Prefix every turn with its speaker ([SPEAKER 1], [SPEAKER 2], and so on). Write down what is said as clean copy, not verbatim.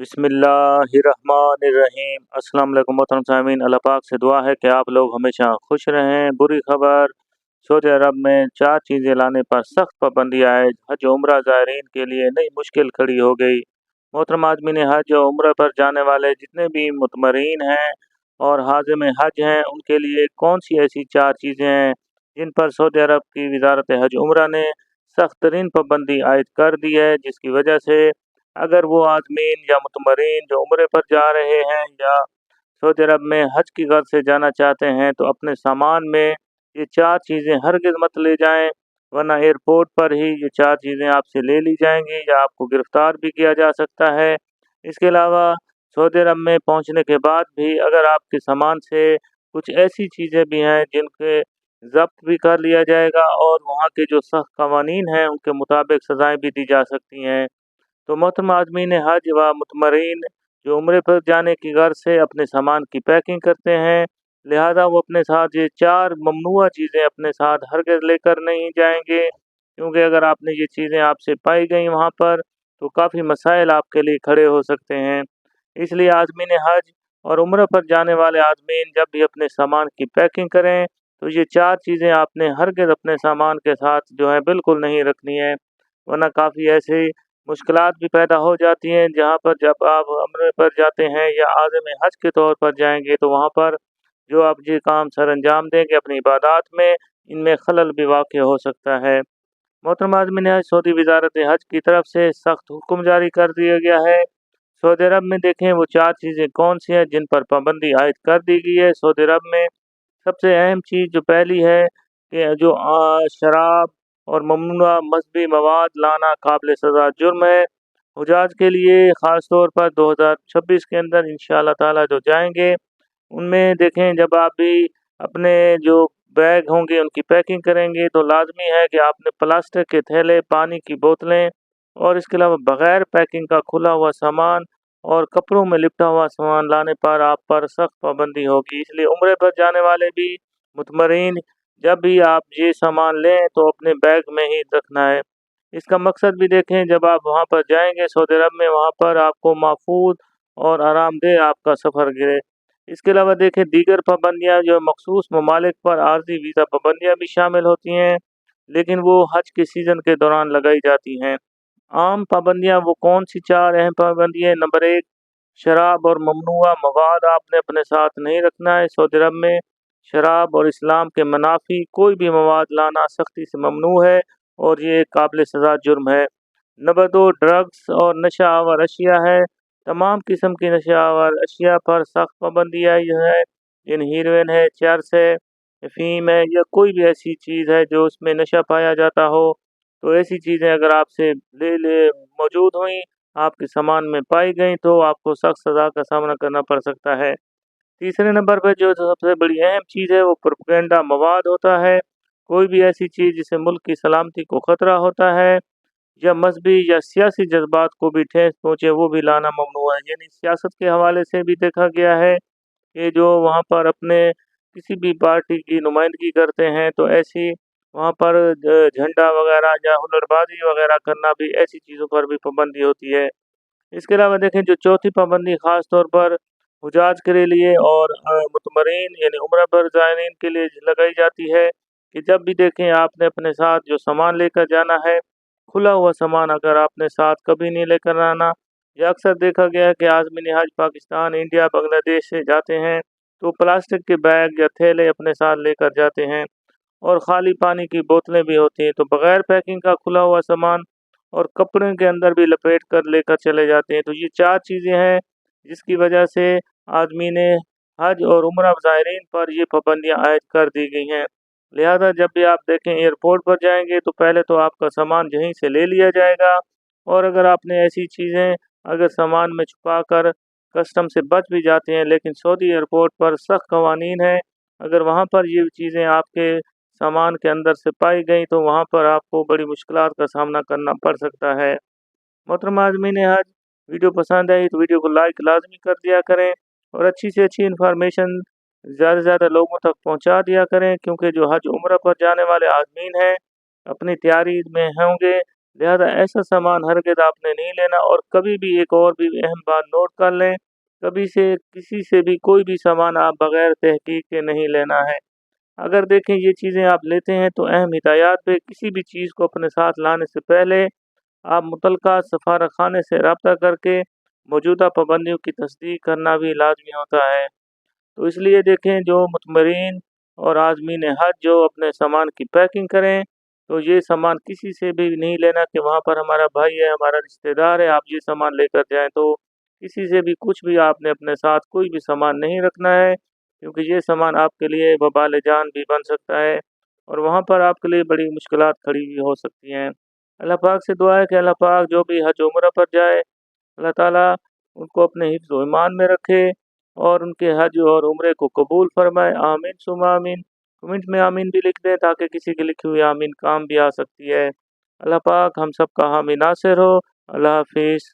[SPEAKER 1] बिस्मिल्लाहिर्रहमानिर्रहीम। अस्सलाम वालेकुम मोहतरम सामीन, अल्लाह पाक से दुआ है कि आप लोग हमेशा खुश रहें। बुरी खबर, सऊदी अरब में 4 चीज़ें लाने पर सख्त पाबंदी आयद। हज उम्रा ज़ायरीन के लिए नई मुश्किल खड़ी हो गई। मोहतरम आदमी ने हज और उम्रा पर जाने वाले जितने भी मुतमरीन हैं और हाज़िम हज हैं, उनके लिए कौन सी ऐसी 4 चीज़ें हैं जिन पर सऊदी अरब की वजारत हज उम्रा ने सख्त तरीन पाबंदी आयद कर दी है, जिसकी वजह से अगर वो आदमीन या मुतमरीन जो उम्रे पर जा रहे हैं या सऊदी अरब में हज की गर्ज से जाना चाहते हैं, तो अपने सामान में ये 4 चीज़ें हरगिज़ मत ले जाएं, वरना एयरपोर्ट पर ही ये 4 चीज़ें आपसे ले ली जाएंगी या आपको गिरफ़्तार भी किया जा सकता है। इसके अलावा सऊदी अरब में पहुंचने के बाद भी अगर आपके सामान से कुछ ऐसी चीज़ें भी हैं जिनके ज़ब्त भी कर लिया जाएगा और वहाँ के जो सख्त कवानीन हैं उनके मुताबिक सज़ाएँ भी दी जा सकती हैं। तो मोहतरम आदमीन हज व मुतमरीन जो उम्रे पर जाने की गर्ज से अपने सामान की पैकिंग करते हैं, लिहाजा वो अपने साथ ये 4 ममनुआ चीज़ें अपने साथ हरगिज़ लेकर नहीं जाएंगे, क्योंकि अगर आपने ये चीज़ें आपसे पाई गई वहाँ पर तो काफ़ी मसाइल आपके लिए खड़े हो सकते हैं। इसलिए आदमीन हज और उम्र पर जाने वाले आदमीन जब भी अपने सामान की पैकिंग करें, तो ये 4 चीज़ें आपने हरगिज़ अपने सामान के साथ जो है बिल्कुल नहीं रखनी है, वरना काफ़ी ऐसे मुश्किलात भी पैदा हो जाती हैं। जहाँ पर जब आप उम्रे पर जाते हैं या आज़म हज के तौर पर जाएंगे, तो वहाँ पर जो आप ये काम सर अंजाम देंगे अपनी इबादत में, इनमें खलल भी वाक़ हो सकता है। मोहतरम आज़मीन हज, सऊदी वजारत हज की तरफ से सख्त हुक्म जारी कर दिया गया है। सऊदी अरब में देखें वो 4 चीज़ें कौन सी हैं जिन पर पाबंदी आयद कर दी गई है। सऊदी अरब में सबसे अहम चीज़ जो पहली है कि जो शराब और ममनुआ मज़हबी मवाद लाना काबिल सज़ा जुर्म है। हुजाज के लिए ख़ास तौर पर 2026 के अंदर इंशाअल्लाह ताला जो जाएंगे, उनमें देखें जब आप भी अपने जो बैग होंगे उनकी पैकिंग करेंगे, तो लाजमी है कि आपने प्लास्टिक के थैले, पानी की बोतलें और इसके अलावा बग़ैर पैकिंग का खुला हुआ सामान और कपड़ों में लिपटा हुआ सामान लाने पर आप पर सख्त पाबंदी होगी। इसलिए उम्रे पर जाने वाले भी मुतमरीन जब भी आप ये सामान लें तो अपने बैग में ही रखना है। इसका मकसद भी देखें, जब आप वहाँ पर जाएंगे सऊदी अरब में, वहाँ पर आपको महफूज और आरामदेह आपका सफ़र गिरे। इसके अलावा देखें दीगर पाबंदियाँ जो मखसूस ममालिक पर आर्जी वीज़ा पाबंदियाँ भी शामिल होती हैं, लेकिन वो हज के सीज़न के दौरान लगाई जाती हैं। आम पाबंदियाँ वो कौन सी 4 अहम पाबंदियाँ? नंबर 1, शराब और ममनुआ मवाद आपने अपने साथ नहीं रखना है। सऊदी अरब में शराब और इस्लाम के मनाफी कोई भी मवाद लाना सख्ती से ममनू है और ये काबिल सज़ा जुर्म है। नंबर 2, ड्रग्स और नशा आवर अशिया है। तमाम किस्म की नशा आवर अशिया पर सख्त पाबंदी आई है, जिन हीरोइन है, चरस है, अफीम है या कोई भी ऐसी चीज़ है जो उसमें नशा पाया जाता हो, तो ऐसी चीज़ें अगर आपसे ले मौजूद हुई, आपके सामान में पाई गई, तो आपको सख्त सज़ा का सामना करना पड़ सकता है। तीसरे नंबर पर जो सबसे बड़ी अहम चीज़ है वो प्रोपेगेंडा मवाद होता है। कोई भी ऐसी चीज़ जिससे मुल्क की सलामती को ख़तरा होता है या मजहबी या सियासी जज्बात को भी ठेस पहुँचे, वो भी लाना ममनू है। यानी सियासत के हवाले से भी देखा गया है कि जो वहाँ पर अपने किसी भी पार्टी की नुमाइंदगी करते हैं, तो ऐसी वहाँ पर झंडा वगैरह या हुनरबाजी वगैरह करना भी, ऐसी चीज़ों पर भी पाबंदी होती है। इसके अलावा देखें जो चौथी पाबंदी ख़ास तौर पर हुजाज के लिए और मुतमरीन यानी उम्रा पर ज़ायरीन के लिए लगाई जाती है कि जब भी देखें आपने अपने साथ जो सामान लेकर जाना है, खुला हुआ सामान अगर आपने साथ कभी नहीं लेकर आना। यह अक्सर देखा गया है कि आज़मीन हज पाकिस्तान, इंडिया, बांग्लादेश से जाते हैं तो प्लास्टिक के बैग या थैले अपने साथ लेकर जाते हैं और ख़ाली पानी की बोतलें भी होती हैं, तो बग़ैर पैकिंग का खुला हुआ सामान और कपड़े के अंदर भी लपेट कर लेकर चले जाते हैं। तो ये 4 चीज़ें हैं जिसकी वजह से आदमी ने हज और उम्रा ज़ायरीन पर ये पाबंदियाँ आयद कर दी गई हैं। लिहाजा जब भी आप देखें एयरपोर्ट पर जाएंगे, तो पहले तो आपका सामान यहीं से ले लिया जाएगा और अगर आपने ऐसी चीज़ें अगर सामान में छुपा कर कस्टम से बच भी जाते हैं, लेकिन सऊदी एयरपोर्ट पर सख्त कवानीन है, अगर वहाँ पर ये चीज़ें आपके सामान के अंदर से पाई गई, तो वहाँ पर आपको बड़ी मुश्किलात का सामना करना पड़ सकता है। मोहतरम आज़मीन हज, वीडियो पसंद आई तो वीडियो को लाइक लाजमी कर दिया करें और अच्छी से अच्छी इन्फॉर्मेशन ज़्यादा से ज़्यादा लोगों तक पहुँचा दिया करें, क्योंकि जो हज उम्रा पर जाने वाले आज़मीन हैं अपनी तैयारी में होंगे, لہذا ایسا سامان ہرگز آپ نے نہیں لینا۔ اور کبھی بھی ایک اور بھی اہم بات نوٹ کر لیں، کبھی سے کسی سے بھی کوئی بھی سامان آپ بغیر تحقیق کے نہیں لینا ہے۔ اگر دیکھیں یہ چیزیں آپ لیتے ہیں تو اہم ہدایات پہ کسی بھی چیز کو اپنے ساتھ لانے سے پہلے آپ متعلقہ سفارت خانے سے رابطہ کر کے موجودہ پابندیوں کی تصدیق کرنا بھی لازمی ہوتا ہے۔ تو اس لیے دیکھیں جو متمرین اور عازمین حج جو اپنے سامان کی پیکنگ کریں تو یہ سامان کسی سے بھی نہیں لینا کہ وہاں پر ہمارا بھائی ہے، ہمارا رشتہ دار ہے، آپ یہ سامان لے کر جائیں۔ تو کسی سے بھی کچھ بھی آپ نے اپنے ساتھ کوئی بھی سامان نہیں رکھنا ہے، کیونکہ یہ سامان آپ کے لیے وبال جان بھی بن سکتا ہے اور وہاں پر آپ کے لیے بڑی مشکلات کھڑی بھی ہو سکتی ہیں۔ اللہ پاک سے دعا ہے کہ اللہ پاک جو بھی حج عمرہ پر جائے اللہ تعالیٰ ان کو اپنے حفظ و ایمان میں رکھے اور ان کے حج اور عمرے کو قبول فرمائے۔ آمین ثم آمین۔ کمنٹ میں آمین بھی لکھ دیں تاکہ کسی کی لکھی ہوئی آمین کام بھی آ سکتی ہے۔ اللہ پاک ہم سب کا حامی ناصر ہو۔ اللہ حافظ۔